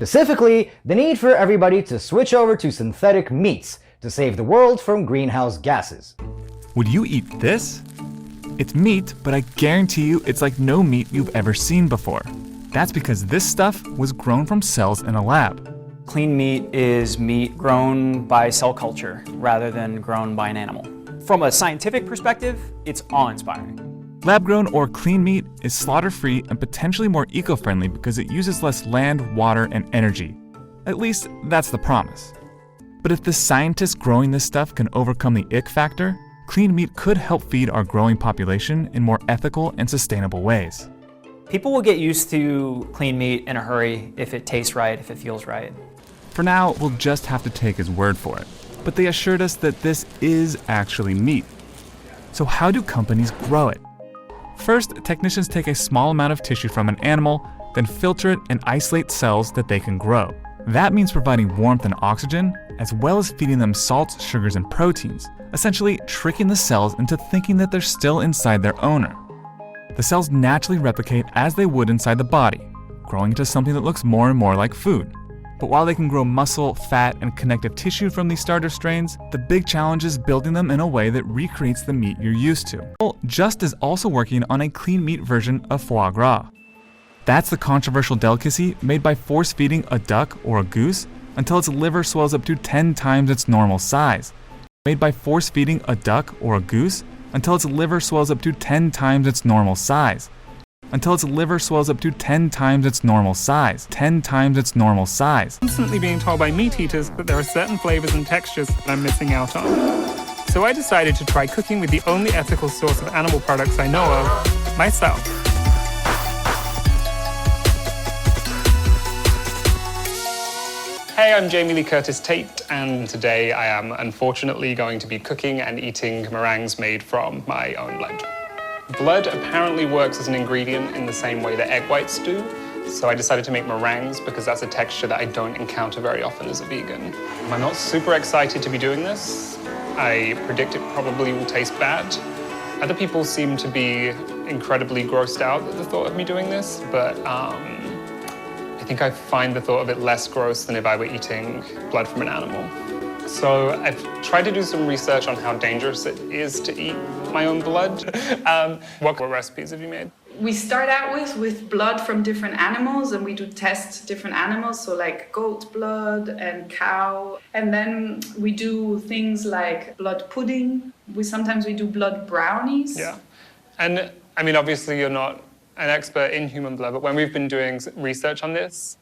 Specifically, the need for everybody to switch over to synthetic meats to save the world from greenhouse gases. Would you eat this? It's meat, but I guarantee you it's like no meat you've ever seen before. That's because this stuff was grown from cells in a lab. Clean meat is meat grown by cell culture rather than grown by an animal. From a scientific perspective, it's awe-inspiring. Lab-grown or clean meat is slaughter-free and potentially more eco-friendly because it uses less land, water, and energy. At least, that's the promise. But if the scientists growing this stuff can overcome the ick factor, clean meat could help feed our growing population in more ethical and sustainable ways. People will get used to clean meat in a hurry if it tastes right, if it feels right. For now, we'll just have to take his word for it. But they assured us that this is actually meat. So how do companies grow it? First, technicians take a small amount of tissue from an animal, then filter it and isolate cells that they can grow. That means providing warmth and oxygen, as well as feeding them salts, sugars, and proteins, essentially tricking the cells into thinking that they're still inside their owner. The cells naturally replicate as they would inside the body, growing into something that looks more and more like food. But while they can grow muscle, fat, and connective tissue from these starter strains, the big challenge is building them in a way that recreates the meat you're used to. Just is also working on a clean meat version of foie gras. That's the controversial delicacy made by force-feeding a duck or a goose until its liver swells up to 10 times its normal size. Made by force-feeding a duck or a goose until its liver swells up to 10 times its normal size. Until its liver swells up to 10 times its normal size. 10 times its normal size. Constantly being told by meat eaters that there are certain flavors and textures that I'm missing out on. So I decided to try cooking with the only ethical source of animal products I know of, myself. Hey, I'm Jamie Lee Curtis Tate, and today I am unfortunately going to be cooking and eating meringues made from my own blood. Blood apparently works as an ingredient in the same way that egg whites do, so I decided to make meringues because that's a texture that I don't encounter very often as a vegan. I'm not super excited to be doing this. I predict it probably will taste bad. Other people seem to be incredibly grossed out at the thought of me doing this, but I think I find the thought of it less gross than if I were eating blood from an animal. So I've tried to do some research on how dangerous it is to eat my own blood. What recipes have you made? We start out with blood from different animals, and we do test different animals, so like goat blood and cow. And then we do things like blood pudding. Sometimes we do blood brownies. Yeah. And I mean, obviously you're not an expert in human blood, but when we've been doing research on this,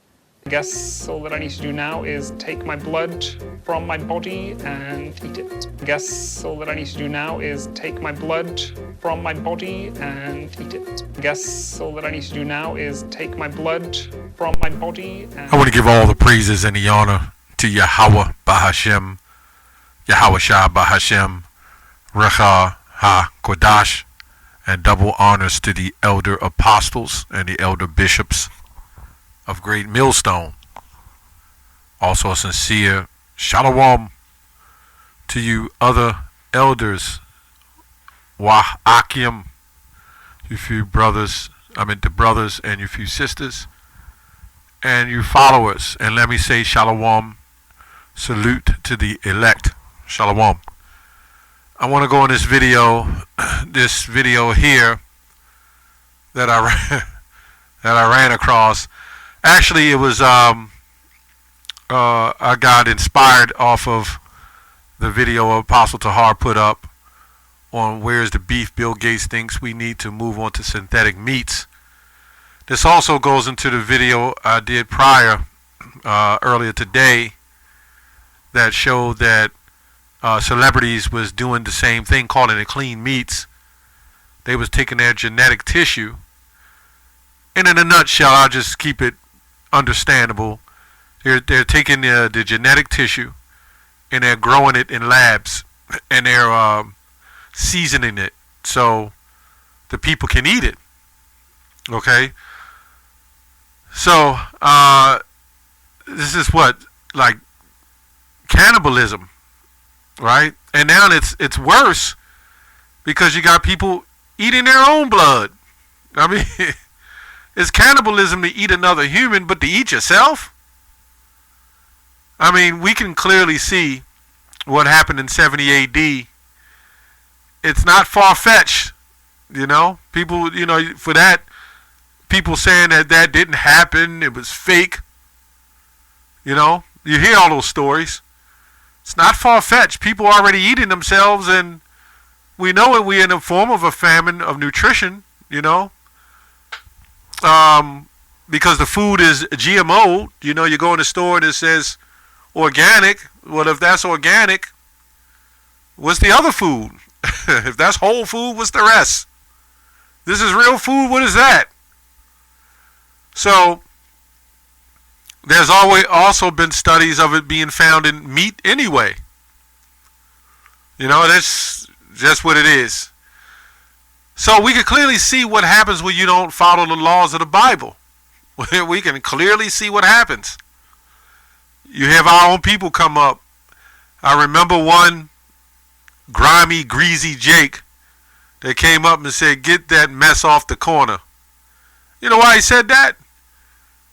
I guess all that I need to do now is take my blood from my body and eat it. I guess all that I need to do now is take my blood from my body and eat it. I guess all that I need to do now is take my blood from my body and... I want to give all the praises and the honor to Yahweh Bahashem, Yahweh Shah Bahashem, Recha HaKodash, and double honors to the elder apostles and the elder bishops of Great Millstone. Also a sincere shalom to you other elders, Wah Akim, you few brothers, the brothers and you few sisters, and you followers. And let me say shalom, salute to the elect, shalom. I want to go in this video here that I ran across. Actually, it was I got inspired off of the video Apostle Tahar put up on where's the beef Bill Gates thinks we need to move on to synthetic meats. This also goes into the video I did prior earlier today that showed that celebrities was doing the same thing, calling it clean meats. They was taking their genetic tissue, and in a nutshell, I'll just keep it understandable. They're taking the genetic tissue and they're growing it in labs, and they're seasoning it so the people can eat it. Okay, so this is what, like, cannibalism. Right? And now it's worse because you got people eating their own blood. I mean, it's cannibalism to eat another human, but to eat yourself? I mean, we can clearly see what happened in 70 AD. It's not far-fetched, you know. People, you know, for that, people saying that that didn't happen, it was fake. You know, you hear all those stories. It's not far-fetched. People are already eating themselves, and we know it. We're in a form of a famine of nutrition, you know. Because the food is GMO, you know, you go in the store and it says organic. Well, if that's organic, what's the other food? If that's whole food, what's the rest? This is real food, what is that? So, there's always also been studies of it being found in meat anyway. You know, that's just what it is. So we can clearly see what happens when you don't follow the laws of the Bible. We can clearly see what happens. You have our own people come up. I remember one grimy, greasy Jake that came up and said, "Get that mess off the corner." You know why he said that?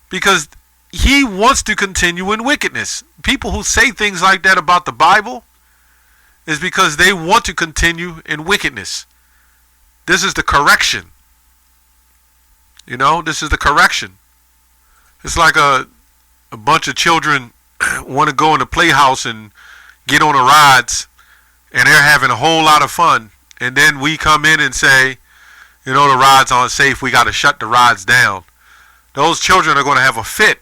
Because he wants to continue in wickedness. People who say things like that about the Bible is because they want to continue in wickedness. This is the correction. You know, this is the correction. It's like a bunch of children want to go in the playhouse and get on the rides, and they're having a whole lot of fun. And then we come in and say, you know, the rides aren't safe. We got to shut the rides down. Those children are going to have a fit.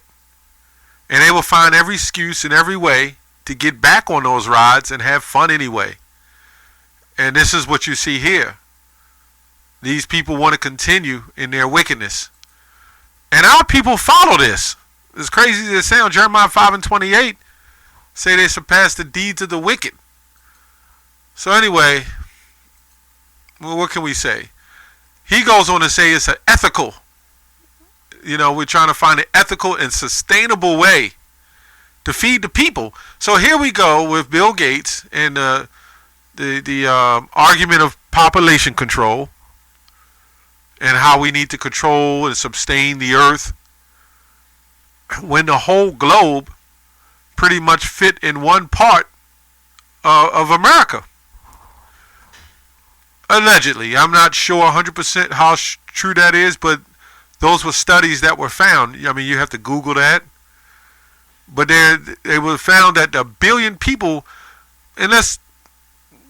And they will find every excuse in every way to get back on those rides and have fun anyway. And this is what you see here. These people want to continue in their wickedness. And our people follow this. It's crazy to say on Jeremiah 5:28, say they surpass the deeds of the wicked. So anyway, well, what can we say? He goes on to say it's an ethical. You know, we're trying to find an ethical and sustainable way to feed the people. So here we go with Bill Gates and the argument of population control and how we need to control and sustain the earth when the whole globe pretty much fit in one part of America. Allegedly. I'm not sure 100% how true that is, but those were studies that were found. I mean, you have to Google that. But they were found that 1 billion people, and let's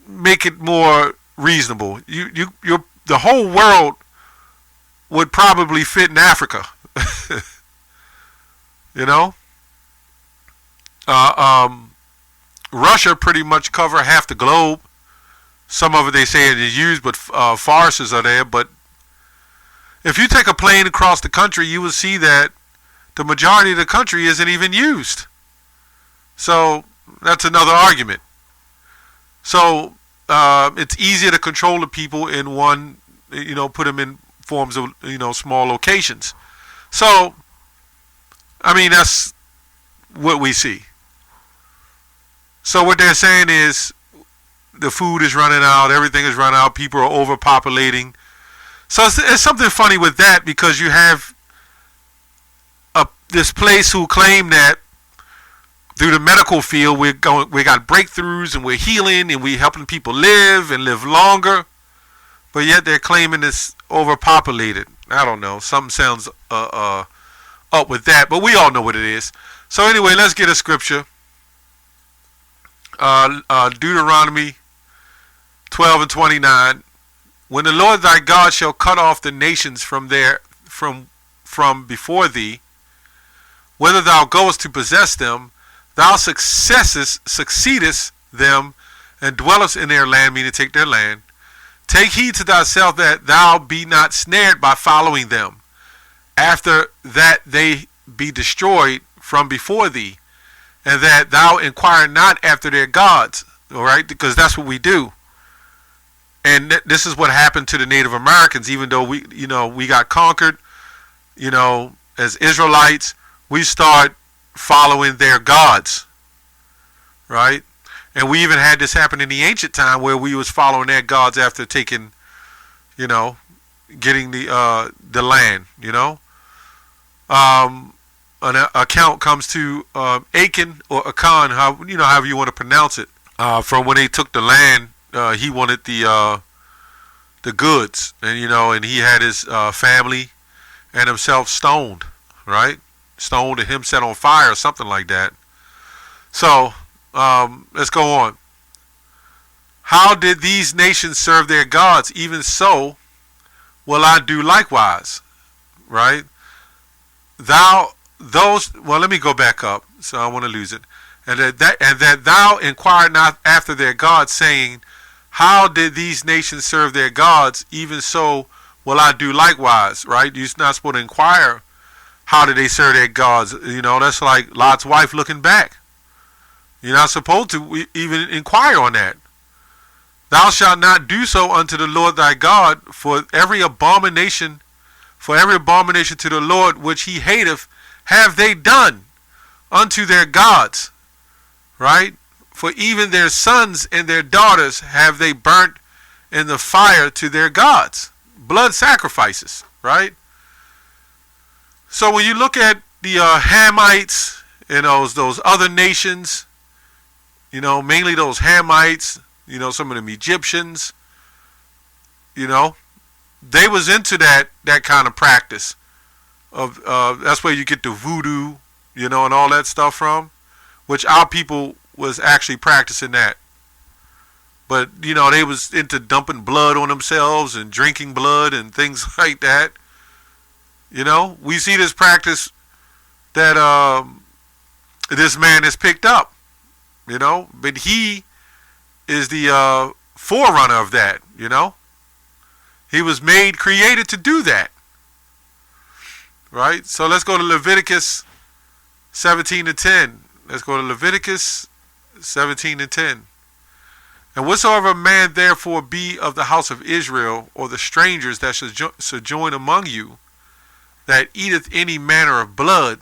make it more reasonable. The whole world would probably fit in Africa. You know? Russia pretty much cover half the globe. Some of it they say it is used, but forests are there. But if you take a plane across the country, you will see that the majority of the country isn't even used. So that's another argument. So it's easier to control the people in one, you know, put them in forms of, you know, small locations. So, I mean, that's what we see. So what they're saying is the food is running out, everything is running out, people are overpopulating. So it's something funny with that, because you have this place who claim that through the medical field we got breakthroughs and we're healing and we're helping people live and live longer, but yet they're claiming it's overpopulated. I don't know. Something sounds up with that, but we all know what it is. So anyway, let's get a scripture. Deuteronomy 12:29. When the Lord thy God shall cut off the nations from before thee, whether thou goest to possess them, thou succeedest them, and dwellest in their land, meaning take their land. Take heed to thyself that thou be not snared by following them, after that they be destroyed from before thee, and that thou inquire not after their gods. All right, because that's what we do. And this is what happened to the Native Americans. Even though we got conquered, as Israelites, we start following their gods, right? And we even had this happen in the ancient time where we was following their gods after taking, getting the land, an account comes to Achan or Akan, however you want to pronounce it. From when they took the land, he wanted the goods, and he had his family and himself stoned, right? Stoned and him set on fire or something like that. So let's go on. How did these nations serve their gods? Even so will I do likewise, right? Well, let me go back up, so I want to lose it. And that thou inquire not after their gods, saying, how did these nations serve their gods? Even so will I do likewise, right? You're not supposed to inquire how did they serve their gods. That's like Lot's wife looking back. You're not supposed to even inquire on that. Thou shalt not do so unto the Lord thy God, for every abomination to the Lord which he hateth have they done unto their gods, right? For even their sons and their daughters have they burnt in the fire to their gods. Blood sacrifices, right? So when you look at the Hamites and those other nations, mainly those Hamites, some of them Egyptians, they was into that kind of practice of that's where you get the voodoo, and all that stuff from, which our people was actually practicing that. But they was into dumping blood on themselves and drinking blood and things like that. We see this practice that this man has picked up, but he is the forerunner of that, He was created to do that. Right? So let's go to Leviticus 17:10. Let's go to Leviticus 17:10. And whatsoever man therefore be of the house of Israel, or the strangers that sojourn among you, that eateth any manner of blood,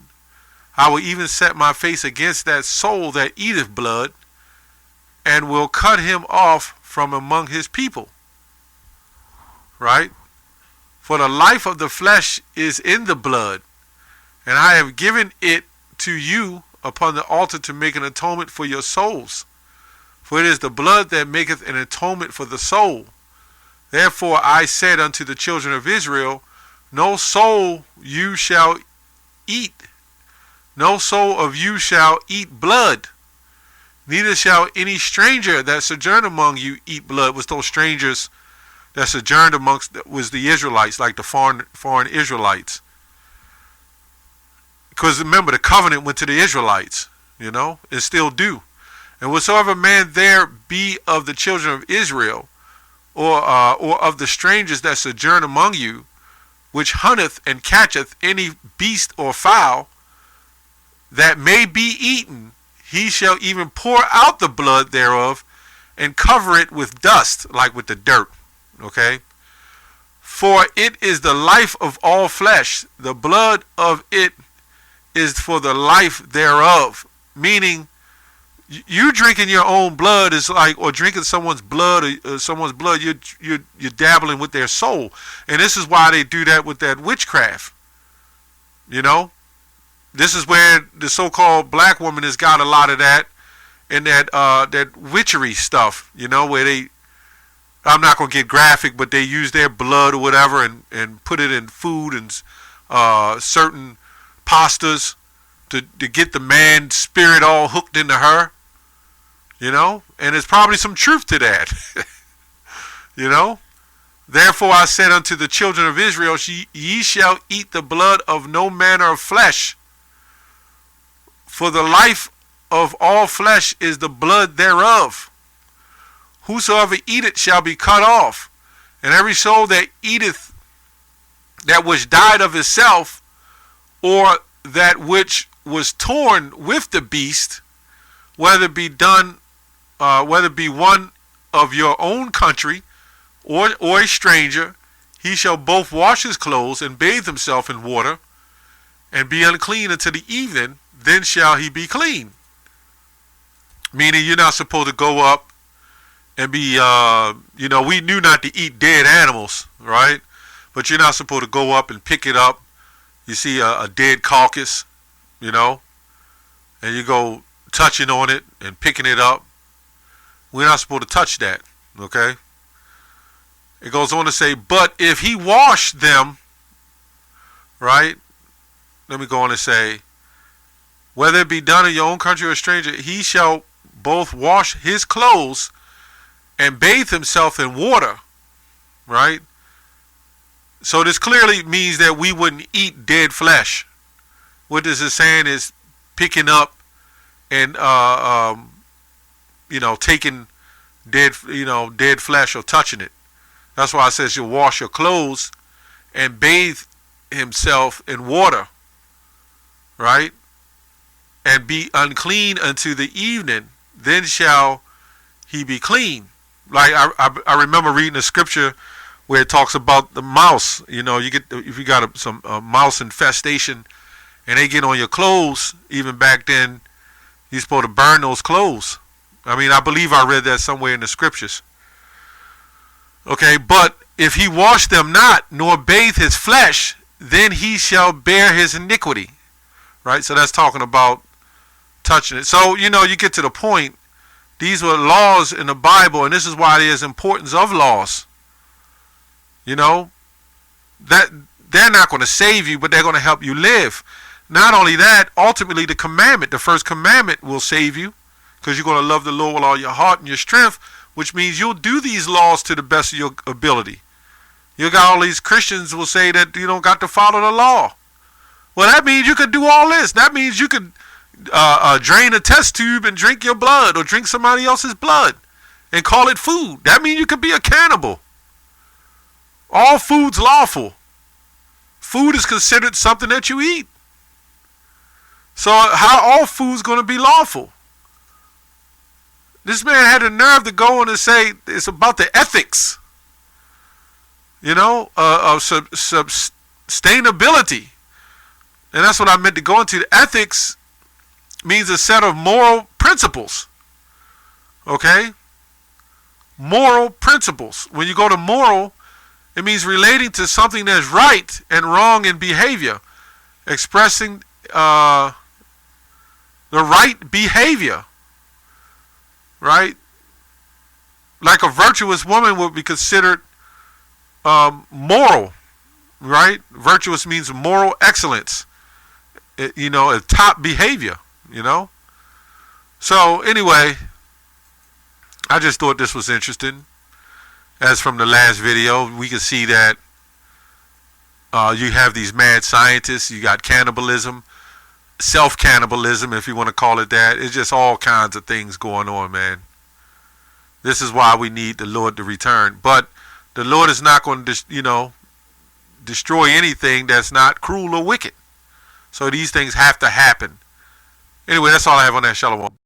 I will even set my face against that soul that eateth blood, and will cut him off from among his people. Right? For the life of the flesh is in the blood, and I have given it to you upon the altar to make an atonement for your souls. For it is the blood that maketh an atonement for the soul. Therefore I said unto the children of Israel, no soul you shall eat, no soul of you shall eat blood, neither shall any stranger that sojourn among you eat blood. Was those strangers that sojourned amongst was the Israelites, like the foreign Israelites. Because remember, the covenant went to the Israelites, and still do. And whatsoever man there be of the children of Israel, or of the strangers that sojourn among you, which hunteth and catcheth any beast or fowl that may be eaten, he shall even pour out the blood thereof, and cover it with dust, like with the dirt. Okay? For it is the life of all flesh. The blood of it is for the life thereof. Meaning, you drinking your own blood is like, or drinking someone's blood, you're dabbling with their soul. And this is why they do that with that witchcraft. This is where the so-called black woman has got a lot of that, and that witchery stuff, where they, I'm not going to get graphic, but they use their blood or whatever and put it in food and certain pastas to get the man's spirit all hooked into her. And there's probably some truth to that. Therefore I said unto the children of Israel, ye shall eat the blood of no manner of flesh. For the life of all flesh is the blood thereof. Whosoever eateth shall be cut off. And every soul that eateth that which died of itself, or that which was torn with the beast, whether it be one of your own country or a stranger, he shall both wash his clothes and bathe himself in water, and be unclean until the evening, then shall he be clean. Meaning you're not supposed to go up and be, we knew not to eat dead animals, right? But you're not supposed to go up and pick it up. You see a dead carcass, you know, and you go touching on it and picking it up. We're not supposed to touch that, okay? It goes on to say, but if he washed them, right? Let me go on and say, whether it be done in your own country or a stranger, he shall both wash his clothes and bathe himself in water, right? So this clearly means that we wouldn't eat dead flesh. What this is saying is picking up and taking dead flesh or touching it. That's why it says you'll wash your clothes and bathe himself in water, right? And be unclean unto the evening, then shall he be clean. Like I remember reading a scripture where it talks about the mouse. You know, you get, if you got some mouse infestation and they get on your clothes, even back then, you're supposed to burn those clothes. I mean, I believe I read that somewhere in the scriptures. Okay, but if he wash them not, nor bathe his flesh, then he shall bear his iniquity. Right? So that's talking about touching it. So, you get to the point. These were laws in the Bible, and this is why there's importance of laws. That they're not going to save you, but they're going to help you live. Not only that, ultimately the first commandment will save you, because you're going to love the Lord with all your heart and your strength, which means you'll do these laws to the best of your ability. You got all these Christians will say that you don't got to follow the law. Well, that means you could do all this. That means you could drain a test tube and drink your blood, or drink somebody else's blood and call it food. That means you could be a cannibal. All food's lawful. Food is considered something that you eat. So how all food's going to be lawful? This man had the nerve to go on and say it's about the ethics, of sustainability. And that's what I meant to go into. The ethics means a set of moral principles. Okay? Moral principles. When you go to moral, it means relating to something that's right and wrong in behavior. Expressing the right behavior. Right? Like a virtuous woman would be considered moral. Right? Virtuous means moral excellence. A top behavior. So anyway, I just thought this was interesting. As from the last video, we can see that you have these mad scientists. You got cannibalism, self-cannibalism, if you want to call it that. It's just all kinds of things going on, man. This is why we need the Lord to return. But the Lord is not going to, destroy anything that's not cruel or wicked. So these things have to happen. Anyway, that's all I have on that. Shalom.